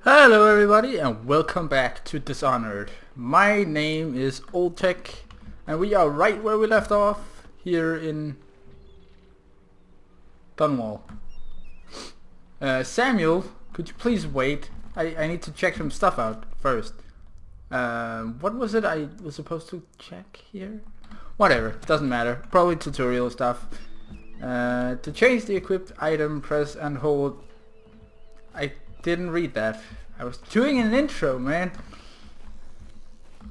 Hello everybody and welcome back to Dishonored. My name is Oldtech and we are right where we left off here in Dunwall. Samuel, could you please wait? I need to check some stuff out first. What was it I was supposed to check here? Whatever, doesn't matter. Probably tutorial stuff. To change the equipped item, press and hold. I didn't read that. I was doing an intro, man.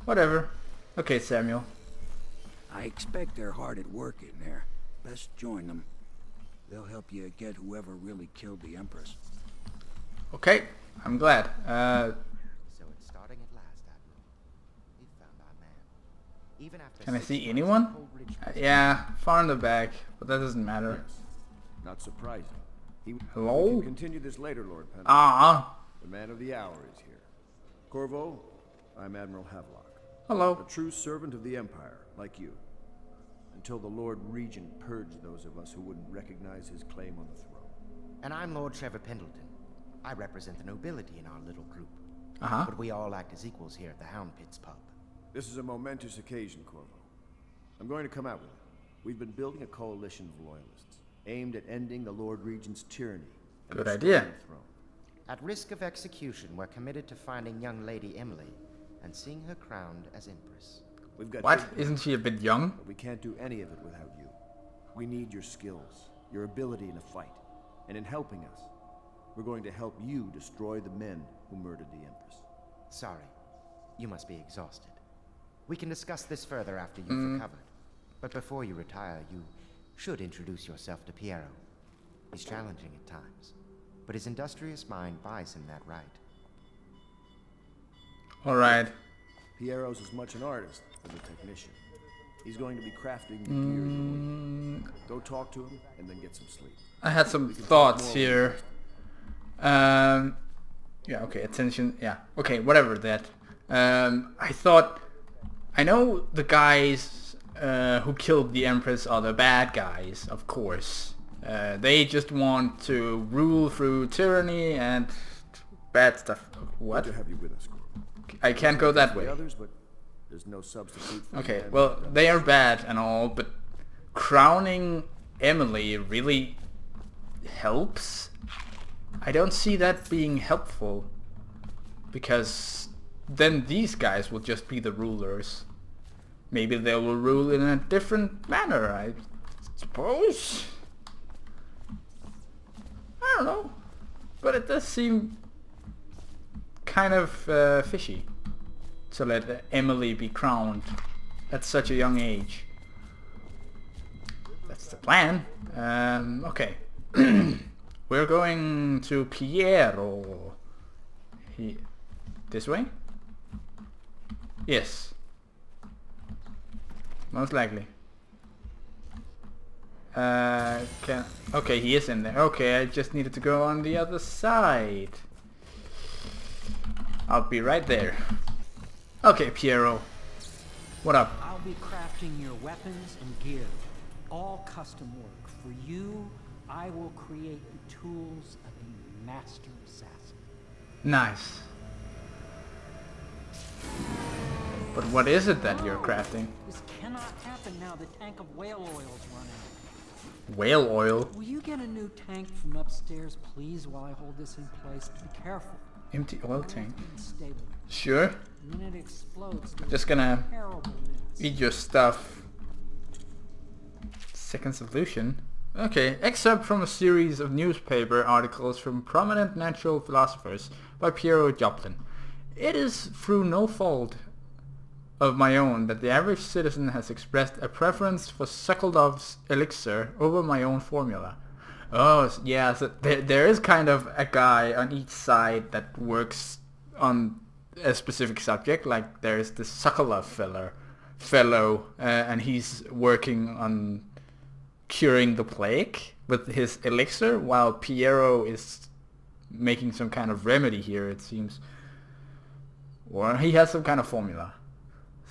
Whatever. Okay, Samuel. I expect they're hard at work in there. Best join them. They'll help you get whoever really killed the Empress. Okay, I'm glad. So it's starting at last, Admiral. We found our man. Even after Can I 6 see months anyone? of Coleridge Yeah, far in the back, but that doesn't matter. Yes. Not surprising. Hello? We can continue this later, Lord Penn. Ah, The man of the hour is here. Corvo, I'm Admiral Havelock. hello. A true servant of the Empire, like you. Until the Lord Regent purged those of us who wouldn't recognize his claim on the throne. And I'm Lord Trevor Pendleton. I represent the nobility in our little group. Uh-huh. But we all act as equals here at the Hound Pits pub. This is a momentous occasion, Corvo. I'm going to come out with it. We've been building a coalition of loyalists, aimed at ending the Lord Regent's tyranny. And Good restoring idea. the throne. At risk of execution, we're committed to finding young Lady Emily and seeing her crowned as Empress. We've got What? big Isn't she a bit young? but we can't do any of it without you. We need your skills, your ability in a fight. And in helping us, we're going to help you destroy the men who murdered the Empress. Sorry, you must be exhausted. We can discuss this further after you've recovered. But before you retire, you should introduce yourself to Piero. He's challenging at times, but his industrious mind buys him that right. Alright. Piero's as much an artist as a technician. He's going to be crafting the gear you'll need. Go talk to him and then get some sleep. I had some thoughts here. Yeah, okay, attention. Yeah, okay, whatever that. I thought... I know the guys who killed the Empress are the bad guys, of course. They just want to rule through tyranny and bad stuff. What? Good to have you with us, Corvo. I can't go that way. The others, but there's no substitute for Okay, the man well, who does. they are bad and all, but crowning Emily really helps? I don't see that being helpful, because then these guys will just be the rulers. Maybe they will rule in a different manner, I suppose. I don't know, but it does seem kind of fishy to let Emily be crowned at such a young age. That's the plan. Okay. We're going to Piero. This way? Yes. Most likely. Okay, he is in there. Okay, I just needed to go on the other side. I'll be right there. Okay, Piero. What up? I'll be crafting your weapons and gear. All custom work. For you, I will create the tools of a master assassin. Nice. But what is it that you're crafting? This cannot happen now. The tank of whale oil's run out. Whale oil? Will you get a new tank from upstairs, please, while I hold this in place? Be careful. Empty oil tank. Unstable. Sure. When it explodes, there's Just gonna terrible mess. eat your stuff. Second solution. Okay, excerpt from a series of newspaper articles from prominent natural philosophers by Piero Joplin. It is through no fault of my own that the average citizen has expressed a preference for Sokolov's elixir over my own formula. Oh, yeah, so there is kind of a guy on each side that works on a specific subject, like there's the Sokolov fellow, and he's working on curing the plague with his elixir, while Piero is making some kind of remedy here, it seems. Or he has some kind of formula.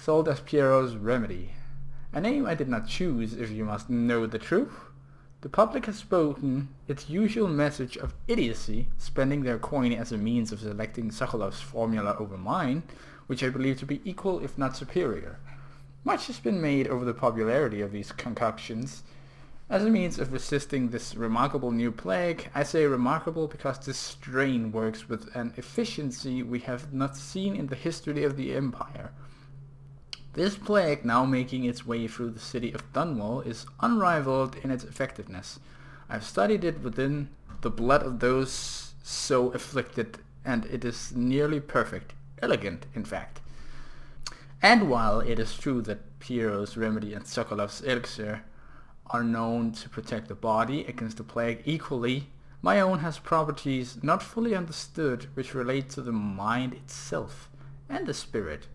Sold as Piero's remedy. A name I did not choose, if you must know the truth. The public has spoken its usual message of idiocy, spending their coin as a means of selecting Sokolov's formula over mine, which I believe to be equal if not superior. Much has been made over the popularity of these concoctions as a means of resisting this remarkable new plague. I say remarkable because this strain works with an efficiency we have not seen in the history of the Empire. This plague, now making its way through the city of Dunwall, is unrivaled in its effectiveness. I've studied it within the blood of those so afflicted, and it is nearly perfect. Elegant, in fact. And while it is true that Piero's remedy and Sokolov's elixir are known to protect the body against the plague equally, my own has properties not fully understood which relate to the mind itself and the spirit.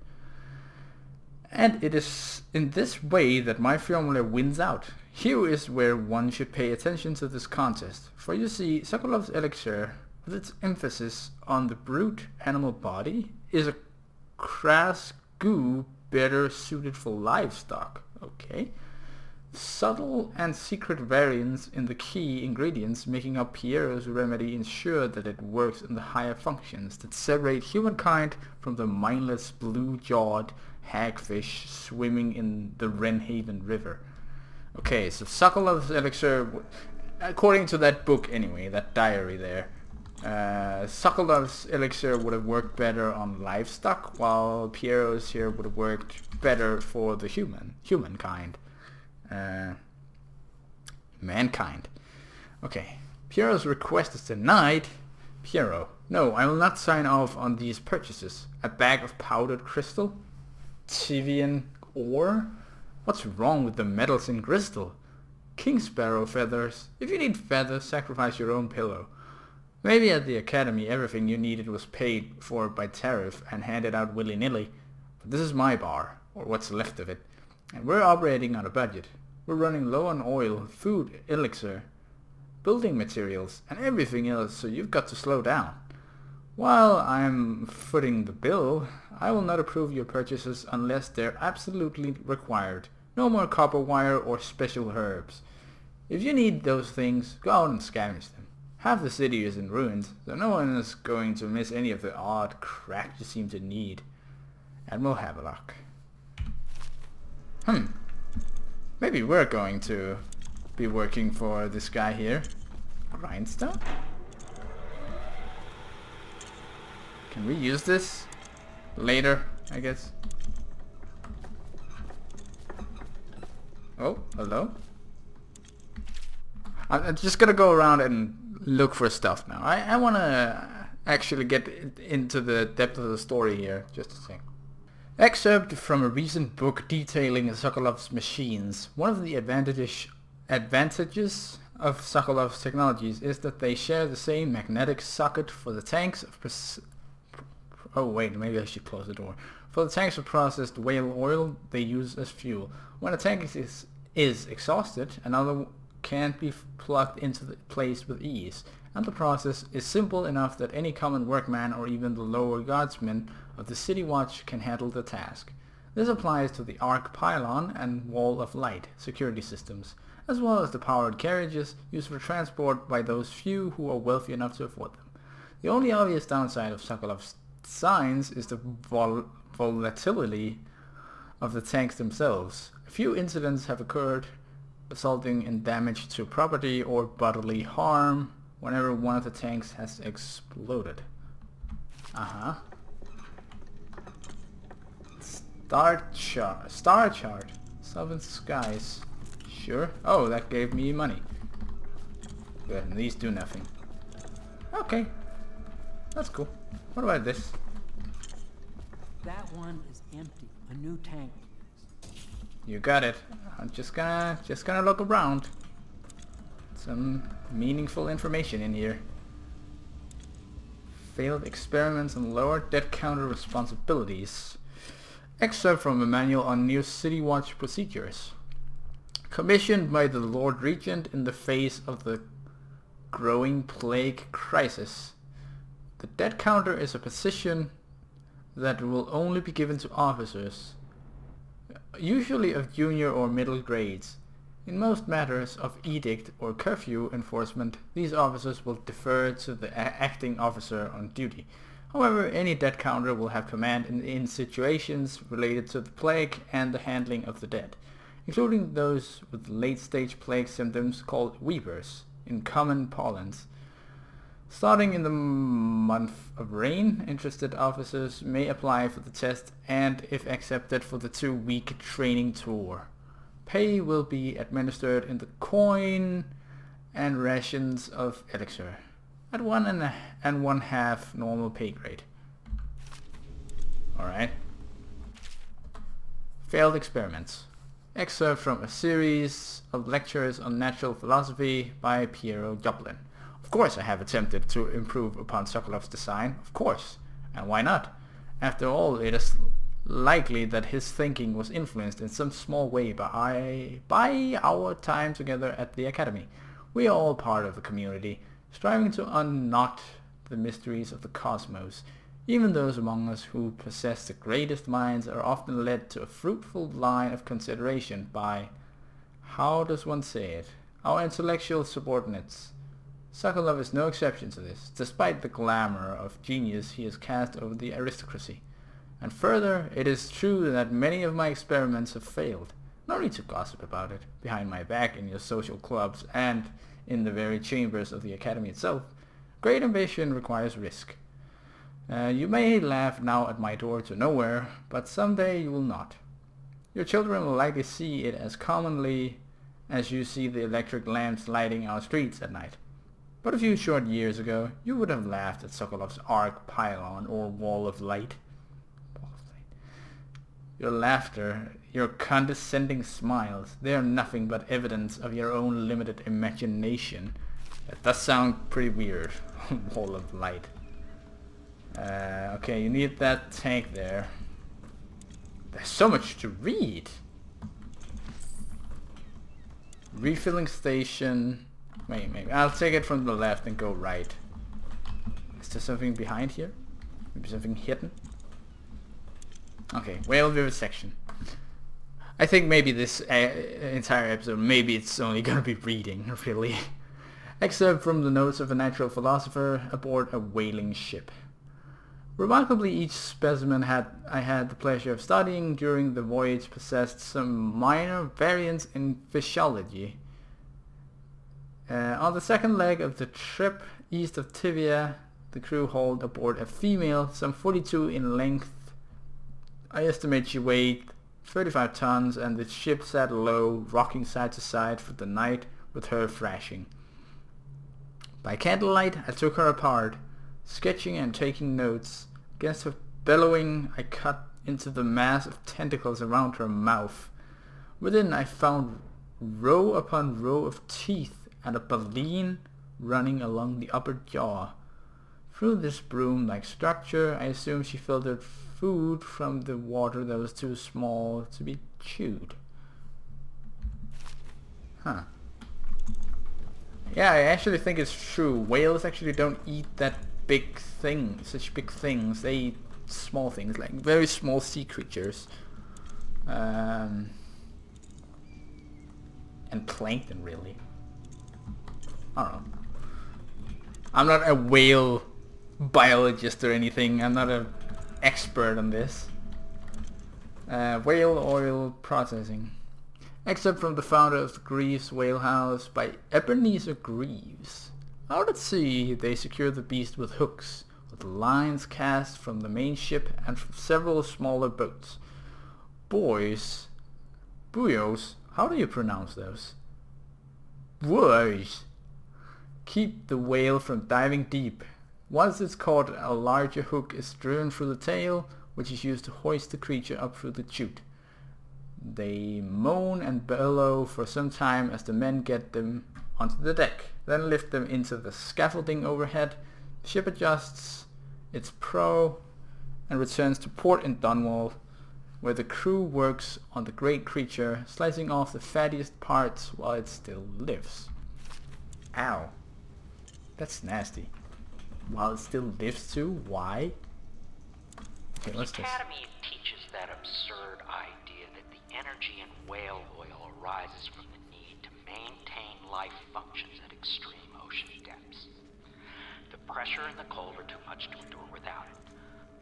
And it is in this way that my formula wins out. Here is where one should pay attention to this contest, for you see, Sokolov's elixir, with its emphasis on the brute animal body, is a crass goo better suited for livestock. Okay. Subtle and secret variants in the key ingredients making up Piero's remedy ensure that it works in the higher functions that separate humankind from the mindless blue-jawed hagfish swimming in the Wrenhaven River. Okay, so Sokolov's elixir, according to that book anyway, that diary there, Sokolov's elixir would have worked better on livestock, while Piero's here would have worked better for the humankind. Mankind. Okay. Piero's request is denied. Piero. No, I will not sign off on these purchases. A bag of powdered crystal? Tivian ore? What's wrong with the metals in crystal? King Sparrow feathers. If you need feathers, sacrifice your own pillow. Maybe at the academy everything you needed was paid for by tariff and handed out willy-nilly. But this is my bar, or what's left of it. And we're operating on a budget. We're running low on oil, food, elixir, building materials, and everything else, so you've got to slow down. While I'm footing the bill, I will not approve your purchases unless they're absolutely required. No more copper wire or special herbs. If you need those things, go out and scavenge them. Half the city is in ruins, so no one is going to miss any of the odd crap you seem to need. Admiral Havelock. Maybe we're going to be working for this guy here. Grindstone? Can we use this? Later, I guess. Oh, hello? I'm just gonna go around and look for stuff now. I wanna actually get into the depth of the story here, just a sec. Excerpt from a recent book detailing Sokolov's machines. One of the advantages of Sokolov's technologies is that they share the same magnetic socket for the tanks of oh wait, maybe I should close the door. For the tanks of processed whale oil they use as fuel. When a tank is exhausted, another can't be plugged into the place with ease, and the process is simple enough that any common workman or even the lower guardsmen of the City Watch can handle the task. This applies to the arc pylon and wall of light security systems, as well as the powered carriages used for transport by those few who are wealthy enough to afford them. The only obvious downside of Sokolov's designs is the volatility of the tanks themselves. A few incidents have occurred, resulting in damage to property or bodily harm whenever one of the tanks has exploded. Star chart. Southern skies. Sure. Oh, that gave me money. Good, and these do nothing. Okay. That's cool. What about this? That one is empty. A new tank. You got it. I'm just gonna look around. Some meaningful information in here. Failed experiments and lower debt counter responsibilities. Excerpt from a manual on new City Watch procedures. Commissioned by the Lord Regent in the face of the growing plague crisis. The debt counter is a position that will only be given to officers, usually of junior or middle grades, In most matters of edict or curfew enforcement, these officers will defer to the acting officer on duty. However, any dead counter will have command in situations related to the plague and the handling of the dead, including those with late-stage plague symptoms called weepers, in common parlance. Starting in the month of rain, interested officers may apply for the test and, if accepted, for the 2-week training tour. Pay will be administered in the coin and rations of elixir, at 1.5 normal pay grade. Alright. Failed experiments. Excerpt from a series of lectures on natural philosophy by Piero. Of course I have attempted to improve upon Sokolov's design, of course. And why not? After all, it is likely that his thinking was influenced in some small way by our time together at the Academy. We are all part of a community, striving to unknot the mysteries of the cosmos. Even those among us who possess the greatest minds are often led to a fruitful line of consideration by, how does one say it, our intellectual subordinates. Sokolov is no exception to this, despite the glamour of genius he has cast over the aristocracy. And further, it is true that many of my experiments have failed. No need to gossip about it, behind my back in your social clubs and in the very chambers of the Academy itself. Great ambition requires risk. You may laugh now at my door to nowhere, but someday you will not. Your children will likely see it as commonly as you see the electric lamps lighting our streets at night. But a few short years ago, you would have laughed at Sokolov's arc pylon or wall of light. Your laughter, your condescending smiles, they are nothing but evidence of your own limited imagination. That does sound pretty weird. Wall of light. Okay, you need that tank there. There's so much to read. Refilling station. Wait, maybe I'll take it from the left and go right. Is there something behind here? Maybe something hidden? Okay, whale vivisection. I think maybe this entire episode, maybe it's only gonna be reading, really. Excerpt from the notes of a natural philosopher aboard a whaling ship. Remarkably, each specimen I had the pleasure of studying during the voyage possessed some minor variants in physiology. On the second leg of the trip east of Tivia, the crew hauled aboard a female, some 42 in length. I estimate she weighed 35 tons, and the ship sat low, rocking side to side for the night with her thrashing. By candlelight I took her apart, sketching and taking notes. Against her bellowing I cut into the mass of tentacles around her mouth. Within I found row upon row of teeth and a baleen running along the upper jaw. Through this broom-like structure I assumed she filtered food from the water that was too small to be chewed. Huh. Yeah, I actually think it's true. Whales actually don't eat that big thing, such big things. They eat small things, like very small sea creatures. And plankton, really. I don't know. I'm not a whale biologist or anything. I'm not an expert on this. Whale oil processing. Excerpt from the founder of the Greaves Whale House by Ebenezer Greaves. Out at sea, they secure the beast with hooks, with lines cast from the main ship and from several smaller boats. Buyos, how do you pronounce those? Buoys keep the whale from diving deep. Once it's caught, a larger hook is driven through the tail, which is used to hoist the creature up through the chute. They moan and bellow for some time as the men get them onto the deck, then lift them into the scaffolding overhead. The ship adjusts its prow and returns to port in Dunwall, where the crew works on the great creature, slicing off the fattiest parts while it still lives. Ow. That's nasty. While it still lives too? Why? Okay, The what's this? Academy teaches that absurd idea that the energy in whale oil arises from the need maintain life functions at extreme ocean depths. The pressure and the cold are too much to endure without it.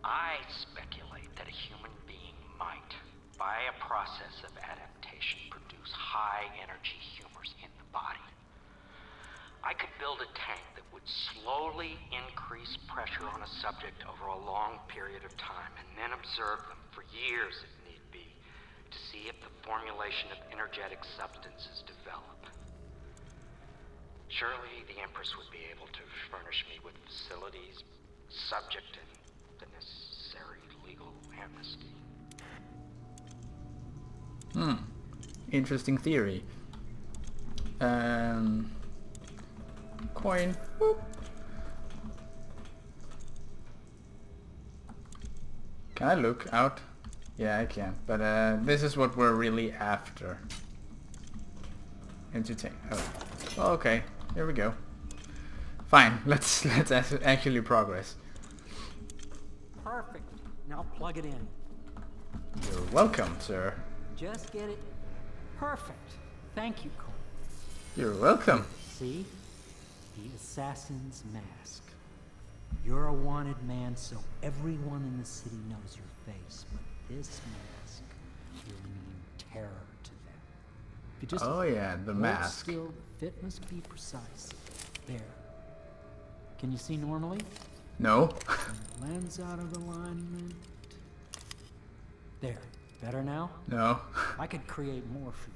I speculate that a human being might, by a process of adaptation, produce high-energy humors in the body. I could build a tank that would slowly increase pressure on a subject over a long period of time and then observe them for years if need be to see if the formulation of energetic substances develop. Surely the Empress would be able to furnish me with facilities, subject and the necessary legal amnesty. Interesting theory. Coin. Whoop. Can I look out? Yeah, I can. But this is what we're really after. Entertain. Oh, okay. Here we go. Fine. Let's actually progress. Perfect. Now plug it in. You're welcome, sir. Just get it. Perfect. Thank you, Cole. You're welcome. See? The assassin's mask. You're a wanted man, so everyone in the city knows your face, but this mask will mean terror to them. If you just Oh yeah, the hold mask. still, the fit must be precise. There. Can you see normally? No. Lens out of alignment. There. Better now? No. I could create more for you.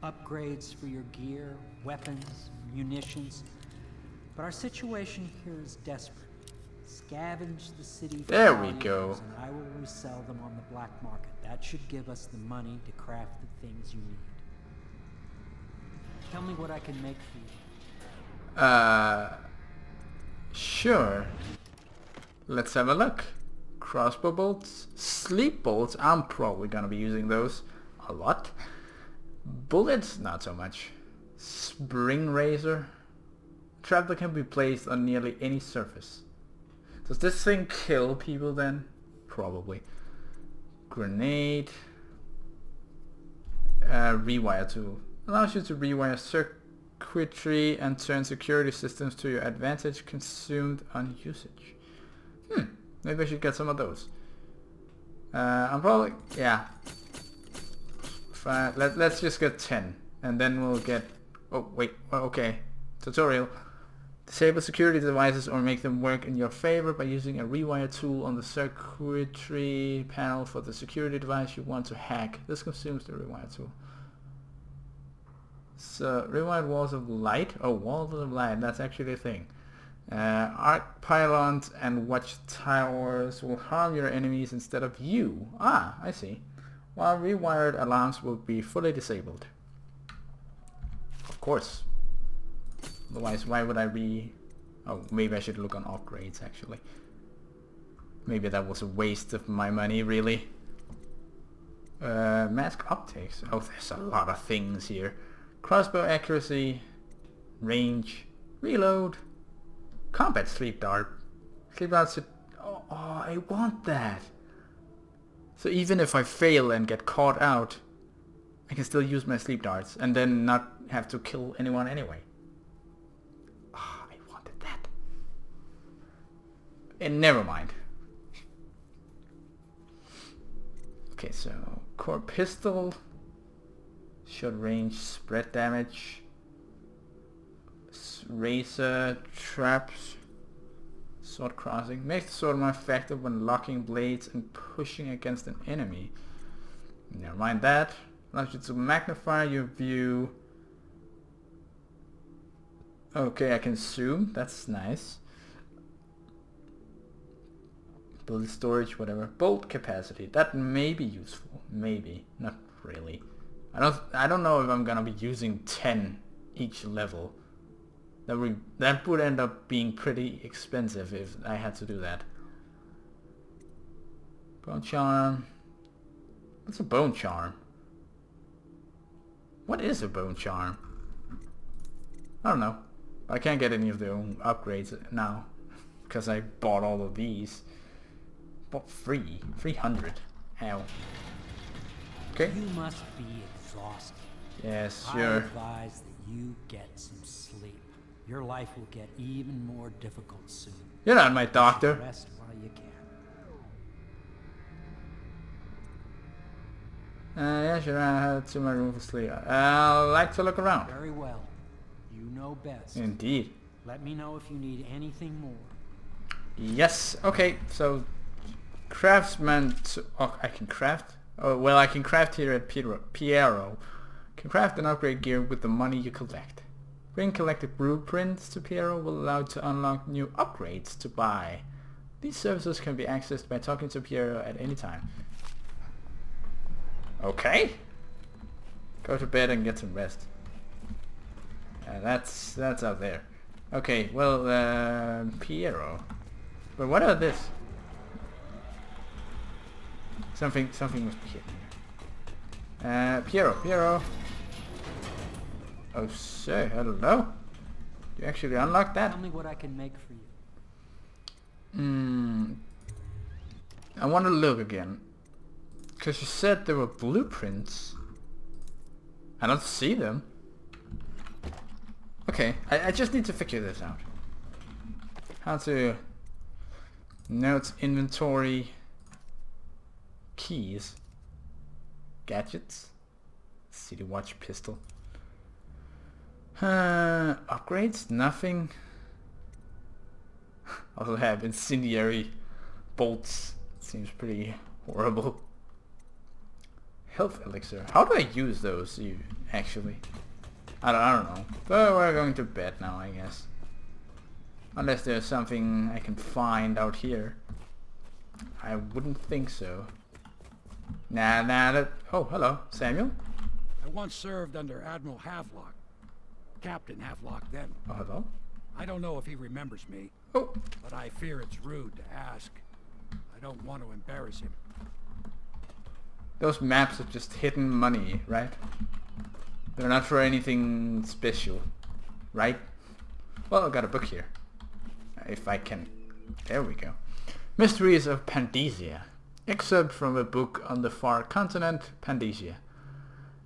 Upgrades for your gear, weapons, munitions. But our situation here is desperate. Scavenge the city for There we valuables, go. and I will resell them on the black market. That should give us the money to craft the things you need. Tell me what I can make for you. Sure. Let's have a look. Crossbow bolts, sleep bolts. I'm probably gonna be using those a lot. Bullets, not so much. Spring razor. Trap that can be placed on nearly any surface. Does this thing kill people then? Probably. Grenade. Rewire tool. Allows you to rewire circuitry and turn security systems to your advantage consumed on usage. Maybe I should get some of those. I'm probably... yeah. Fine. Let's just get 10. And then we'll get... oh, wait. Okay. Tutorial. Disable security devices or make them work in your favor by using a rewire tool on the circuitry panel for the security device you want to hack. This consumes the rewire tool. So, rewired walls of light? Oh, walls of light, that's actually a thing. Arc pylons and watchtowers will harm your enemies instead of you. Ah, I see. While rewired alarms will be fully disabled. Of course. Otherwise, why would I oh, maybe I should look on upgrades, actually. Maybe that was a waste of my money, really. Mask optics. Oh, there's a lot of things here. Crossbow accuracy, range, reload, combat sleep dart. Sleep darts. Oh, I want that. So even if I fail and get caught out, I can still use my sleep darts and then not have to kill anyone anyway. I wanted that. And never mind. Okay, so core pistol. Short range, spread damage, razor, traps, sword crossing. Makes the sword more effective when locking blades and pushing against an enemy. Never mind that. Allows you to magnify your view. Okay, I can zoom. That's nice. Bullet storage, whatever. Bolt capacity. That may be useful. Maybe. Not really. I don't know if I'm gonna be using 10 each level. That would end up being pretty expensive if I had to do that. Bone charm. What's a bone charm? What is a bone charm? I don't know. I can't get any of the upgrades now because I bought all of these. Bought 300. Ow. Okay. You must be exhausted. Yes, I sure. advise that you get some sleep. Your life will get even more difficult soon. You're not my doctor. Rest while you can. Yeah, sure. I head to my room for sleep. I like to look around. Very well. You know best. Indeed. Let me know if you need anything more. Yes. Okay. So, craftsman. Oh, I can craft. Oh well, I can craft here at Piero. Can craft and upgrade gear with the money you collect. Bring collected blueprints to Piero will allow you to unlock new upgrades to buy. These services can be accessed by talking to Piero at any time. Okay. Go to bed and get some rest. That's out there. Okay, well, Piero. But what are this? Something must be hidden. Piero. Oh, sir, hello? You actually unlocked that? Tell me what I can make for you. I want to look again. Because you said there were blueprints. I don't see them. Okay, I just need to figure this out. How to... Notes, inventory... Keys. Gadgets. City watch pistol. Upgrades? Nothing. Also have incendiary bolts. Seems pretty horrible. Health elixir. How do I use those? Actually, I don't know. But we're going to bed now, I guess. Unless there's something I can find out here. I wouldn't think so. Nah. Oh, hello, Samuel. I once served under Admiral Havelock. Captain Havelock then. Oh, hello. I don't know if he remembers me, Oh, but I fear it's rude to ask. I don't want to embarrass him. those maps are just hidden money, right? They're not for anything special, right? Well, I got a book here. If I can... There we go. Mysteries of Pandesia. Excerpt from a book on the far continent, Pandesia.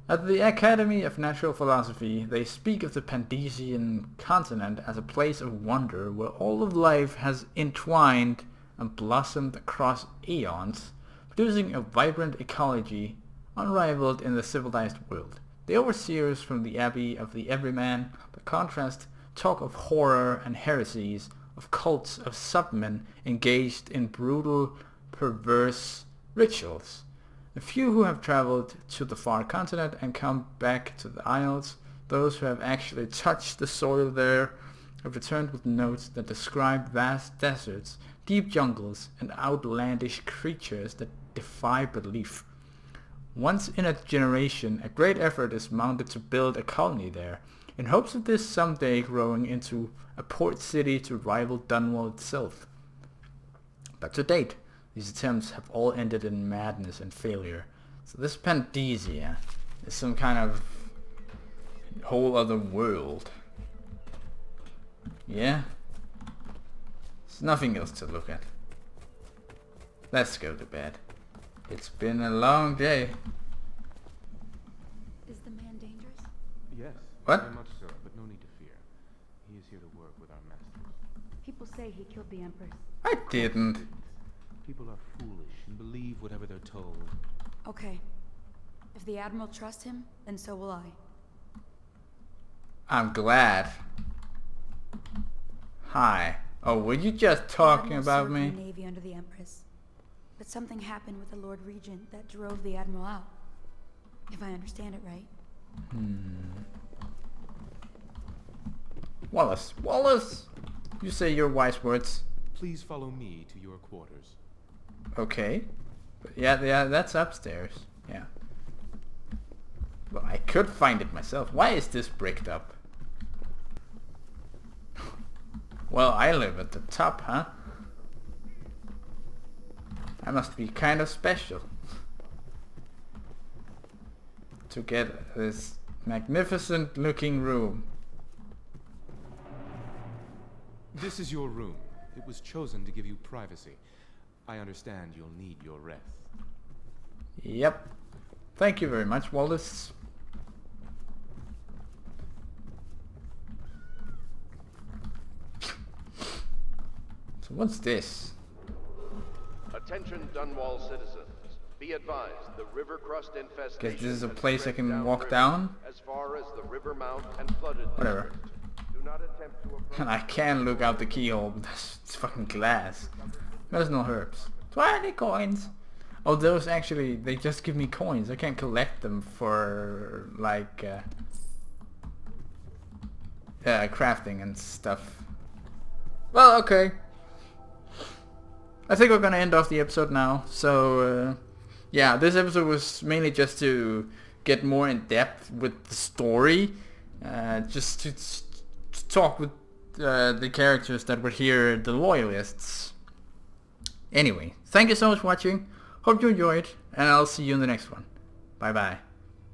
At the Academy of Natural Philosophy, they speak of the Pandesian continent as a place of wonder where all of life has entwined and blossomed across eons, producing a vibrant ecology unrivaled in the civilized world. The overseers from the Abbey of the Everyman, by contrast, talk of horror and heresies, of cults of submen engaged in brutal, perverse rituals. The few who have traveled to the far continent and come back to the Isles, those who have actually touched the soil there, have returned with notes that describe vast deserts, deep jungles, and outlandish creatures that defy belief. Once in a generation, a great effort is mounted to build a colony there, in hopes of this someday growing into a port city to rival Dunwall itself. But to date, these attempts have all ended in madness and failure. So this Pandesia is some kind of whole other world. Yeah? There's nothing else to look at. Let's go to bed. It's been a long day. Is the man dangerous? Yes. What? Very much so, but no need to fear. He is here to work with our masters. People say he killed the Empress. I didn't. People are foolish and believe whatever they're told. Okay. If the Admiral trusts him, then so will I. I'm glad. Hi. Oh, were you just talking The Admiral about served in me? the Navy under the Empress. But something happened with the Lord Regent that drove the Admiral out. If I understand it right. Wallace! You say your wise words. Please follow me to your quarters. Okay. But yeah, that's upstairs. Yeah. Well, I could find it myself. Why is this bricked up? Well, I live at the top, huh? I must be kind of special to get this magnificent looking room. This is your room. It was chosen to give you privacy. I understand you'll need your rest. Yep. Thank you very much, Wallace. So what's this? Attention Dunwall citizens. Be advised, the river crust infestation. Guess this is a has place I spread can walk downriver down. as far as the river mount and flooded Whatever. district. Do not attempt to approach. And I can look out the keyhole, but it's fucking glass. Medicinal herbs. 20 coins! Oh, those actually, they just give me coins. I can't collect them for, like, crafting and stuff. Well, okay. I think we're gonna end off the episode now. So, yeah, this episode was mainly just to get more in depth with the story. Just to talk with the characters that were here, the loyalists. Anyway, thank you so much for watching. Hope you enjoyed, and I'll see you in the next one. Bye bye.